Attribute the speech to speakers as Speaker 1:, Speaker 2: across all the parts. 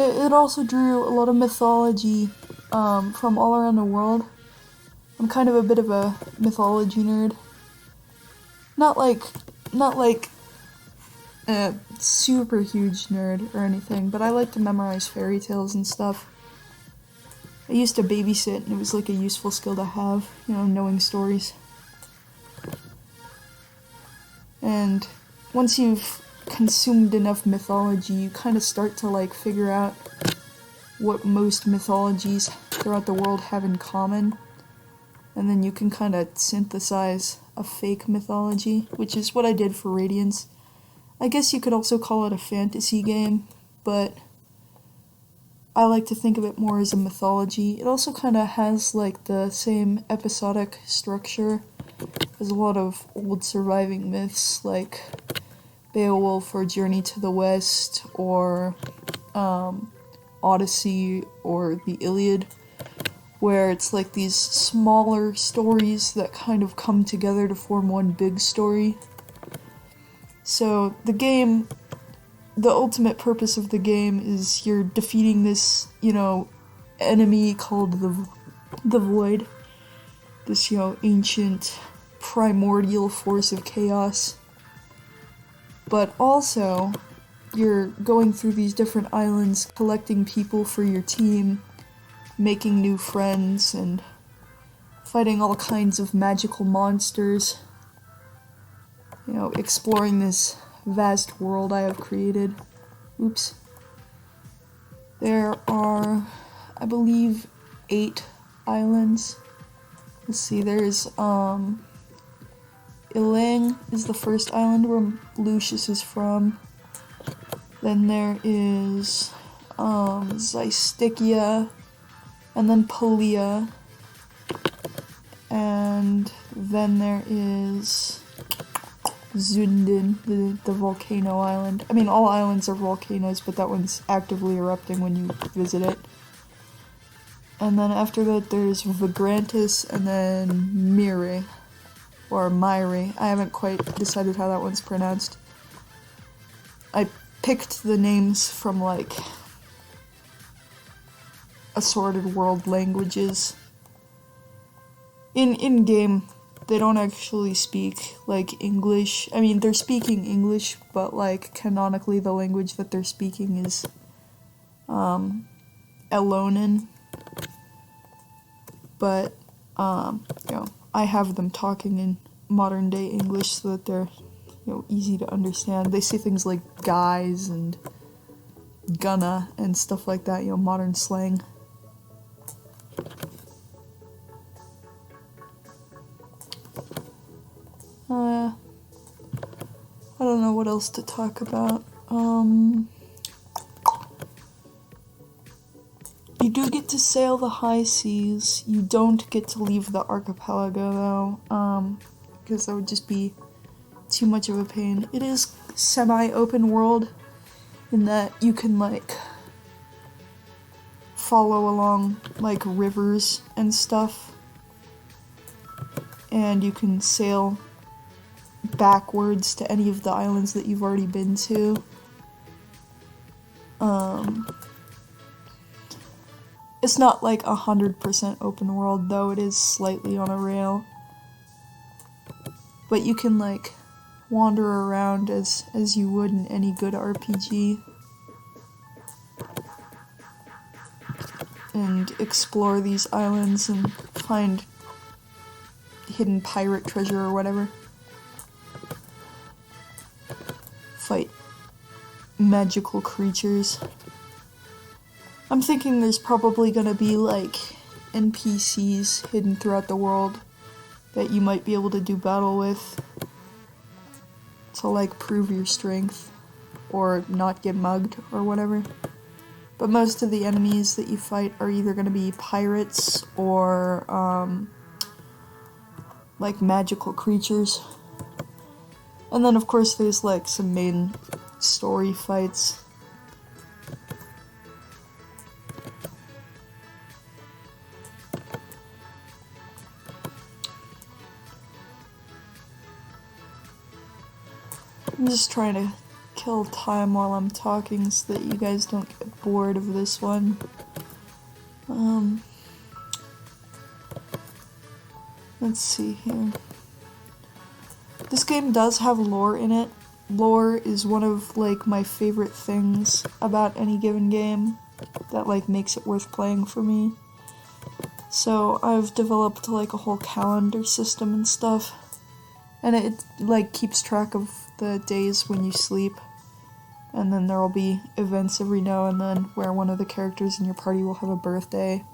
Speaker 1: it also drew a lot of mythology from all around the world. I'm kind of a bit of a mythology nerd. Not like a super huge nerd or anything, but I like to memorize fairy tales and stuff. I used to babysit, and it was like a useful skill to have, you know, knowing stories. And once you've consumed enough mythology, you kind of start to like figure out what most mythologies throughout the world have in common. And then you can kind of synthesize a fake mythology, which is what I did for Radiance. I guess you could also call it a fantasy game, but I like to think of it more as a mythology. It also kind of has like the same episodic structure as a lot of old surviving myths like Beowulf or Journey to the West or Odyssey or the Iliad, where it's like these smaller stories that kind of come together to form one big story. So the game, the ultimate purpose of the game is you're defeating this, you know, enemy called the Void. This, you know, ancient, primordial force of chaos. But also, you're going through these different islands, collecting people for your team, making new friends, and fighting all kinds of magical monsters. You know, exploring this vast world I have created. Oops. There are, I believe, 8 islands. Let's see, there's, Ilang is the first island where Lucious is from. Then there is, Zystikia, and then Polea. And then there is Zundin, the volcano island. I mean, all islands are volcanoes, but that one's actively erupting when you visit it. And then after that, there's Vigrantis, and then Mire, or Myre. I haven't quite decided how that one's pronounced. I picked the names from, like, assorted world languages. In-game, they don't actually speak, like, English. I mean, they're speaking English, but, like, canonically the language that they're speaking is, Elonin. But, you know, I have them talking in modern day English so that they're, you know, easy to understand. They say things like guys and gonna and stuff like that, you know, modern slang. I don't know what else to talk about. You do get to sail the high seas. You don't get to leave the archipelago, though, because that would just be too much of a pain. It is semi-open world in that you can, like, follow along, like, rivers and stuff. And you can sail backwards to any of the islands that you've already been to. It's not like 100% open world, though it is slightly on a rail. But you can, like, wander around as you would in any good RPG. And explore these islands and find hidden pirate treasure or whatever. Fight magical creatures. I'm thinking there's probably gonna be, like, NPCs hidden throughout the world that you might be able to do battle with to, like, prove your strength or not get mugged or whatever. But most of the enemies that you fight are either gonna be pirates or, like, magical creatures. And then, of course, there's, like, some main story fights. I'm just trying to kill kill time while I'm talking so that you guys don't get bored of this one. Let's see here. This game does have lore in it. Lore is one of, like, my favorite things about any given game that, like, makes it worth playing for me. So I've developed, like, a whole calendar system and stuff. And it, like, keeps track of the days when you sleep. And then there'll be events every now and then where one of the characters in your party will have a birthday.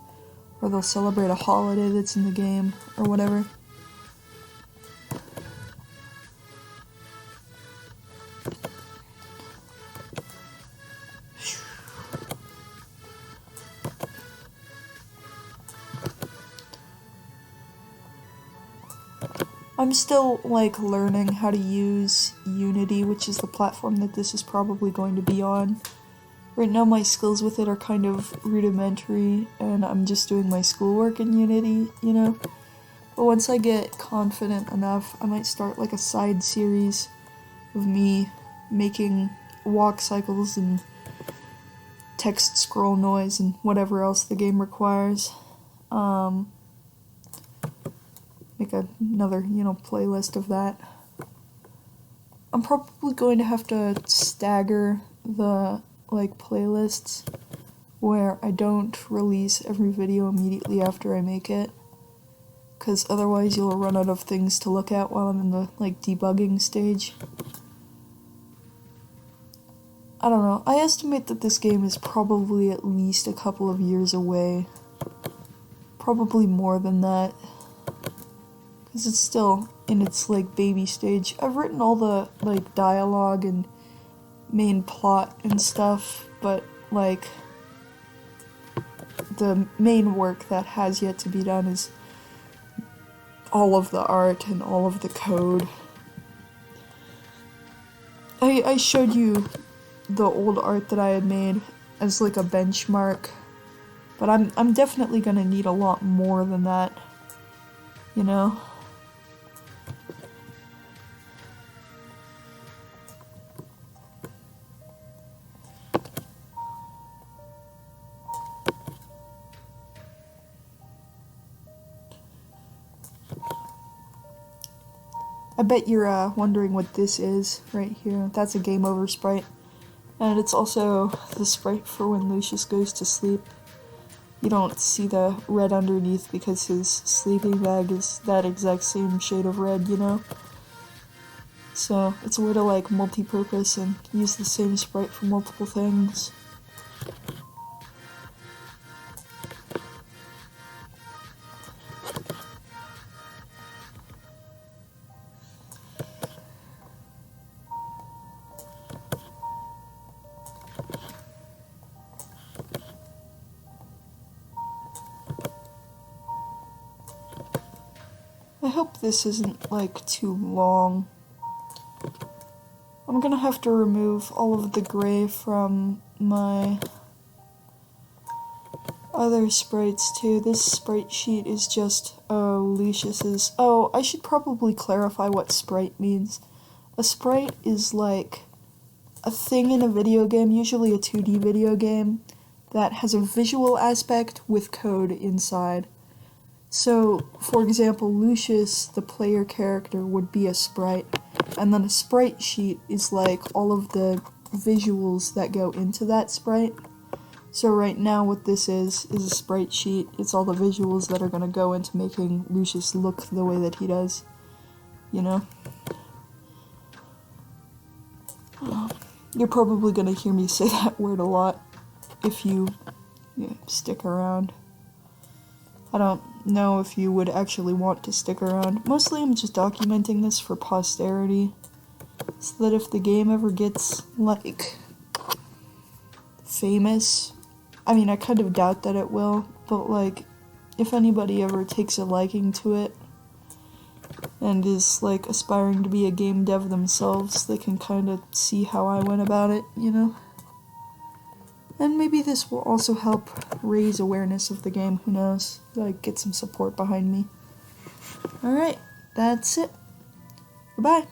Speaker 1: Or they'll celebrate a holiday that's in the game, or whatever. I'm still, like, learning how to use Unity, which is the platform that this is probably going to be on. Right now my skills with it are kind of rudimentary, and I'm just doing my schoolwork in Unity, you know? But once I get confident enough, I might start, like, a side series of me making walk cycles and text scroll noise and whatever else the game requires. Make another, you know, playlist of that. I'm probably going to have to stagger the, like, playlists where I don't release every video immediately after I make it, because otherwise you'll run out of things to look at while I'm in the, like, debugging stage. I don't know, I estimate that this game is probably at least a couple of years away. Probably more than that. Because it's still in its, like, baby stage. I've written all the, like, dialogue and main plot and stuff, but, like, the main work that has yet to be done is all of the art and all of the code. I showed you the old art that I had made as, like, a benchmark, but I'm definitely gonna need a lot more than that, you know? I bet you're wondering what this is right here. That's a game over sprite. And it's also the sprite for when Lucious goes to sleep. You don't see the red underneath because his sleeping bag is that exact same shade of red, you know? So it's a way to, like, multi-purpose and use the same sprite for multiple things. I hope this isn't, like, too long. I'm gonna have to remove all of the gray from my other sprites too. This sprite sheet is just Lucious's. Oh, I should probably clarify what sprite means. A sprite is like a thing in a video game, usually a 2D video game, that has a visual aspect with code inside. So, for example, Lucious, the player character, would be a sprite, and then a sprite sheet is like all of the visuals that go into that sprite. So right now what this is a sprite sheet. It's all the visuals that are going to go into making Lucious look the way that he does, you know? You're probably going to hear me say that word a lot if you stick around. I don't know if you would actually want to stick around. Mostly I'm just documenting this for posterity, so that if the game ever gets, like, famous, I mean, I kind of doubt that it will, but, like, if anybody ever takes a liking to it, and is, like, aspiring to be a game dev themselves, they can kind of see how I went about it, you know? And maybe this will also help raise awareness of the game, who knows? Like, get some support behind me. Alright, that's it. Goodbye.